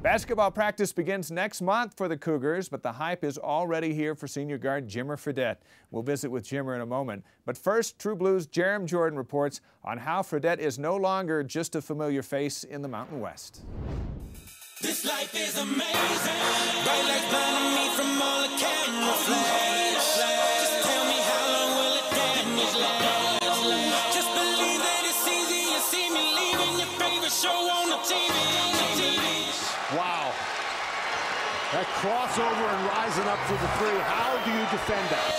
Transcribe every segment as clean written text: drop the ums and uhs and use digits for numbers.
Basketball practice begins next month for the Cougars, but the hype is already here for senior guard Jimmer Fredette. We'll visit with Jimmer in a moment. But first, True Blues' Jarom Jordan reports on how Fredette is no longer just a familiar face in the Mountain West. This life is amazing. Bright lights blinding me from all the camera flash. Just tell me how long will it damage last? Just believe that it's easy. You see me leaving your favorite show on the TV. Wow. That crossover and rising up for the three. How do you defend that?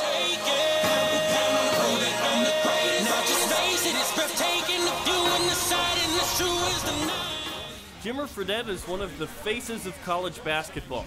Now just face it, it's breathtaking. The view in the side and the true is the night. Jimmer Fredette is one of the faces of college basketball.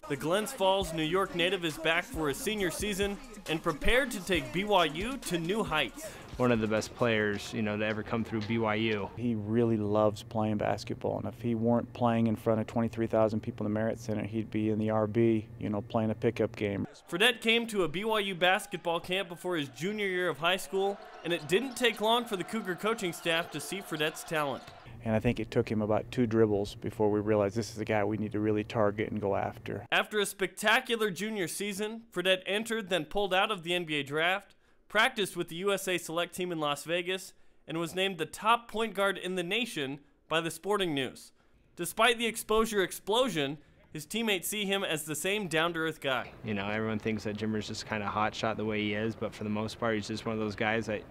The Glens Falls, New York native is back for his senior season and prepared to take BYU to new heights. One of the best players, to ever come through BYU. He really loves playing basketball, and if he weren't playing in front of 23,000 people in the Merit Center, he'd be in the RB, playing a pickup game. Fredette came to a BYU basketball camp before his junior year of high school, and it didn't take long for the Cougar coaching staff to see Fredette's talent. And I think it took him about 2 dribbles before we realized this is a guy we need to really target and go after. After a spectacular junior season, Fredette entered, then pulled out of the NBA draft, practiced with the USA Select team in Las Vegas, and was named the top point guard in the nation by the Sporting News. Despite the exposure explosion, his teammates see him as the same down-to-earth guy. Everyone thinks that Jimmer's just kind of hotshot the way he is, but for the most part, he's just one of those guys that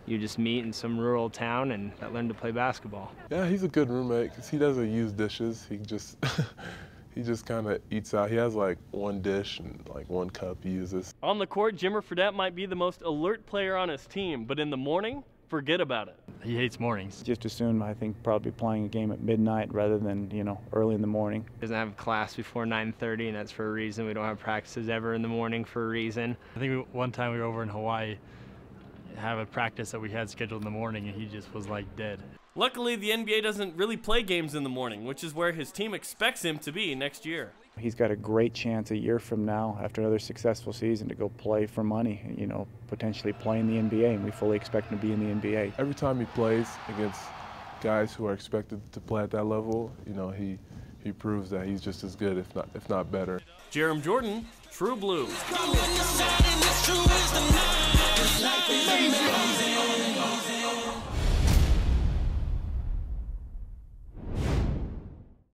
you just meet in some rural town and that learn to play basketball. Yeah, he's a good roommate because he doesn't use dishes. He just he just kind of eats out. He has like 1 dish and like 1 cup he uses. On the court, Jimmer Fredette might be the most alert player on his team, but in the morning, forget about it. He hates mornings. Just as soon, I think, probably playing a game at midnight rather than, early in the morning. He doesn't have class before 9:30, and that's for a reason. We don't have practices ever in the morning for a reason. I think one time we were over in Hawaii, have a practice that we had scheduled in the morning, and he just was like dead. Luckily, the NBA doesn't really play games in the morning, which is where his team expects him to be next year. He's got a great chance a year from now, after another successful season, to go play for money, potentially play in the NBA, and we fully expect him to be in the NBA. Every time he plays against guys who are expected to play at that level, he proves that he's just as good, if not better. Jarom Jordan, True Blues. Life is amazing.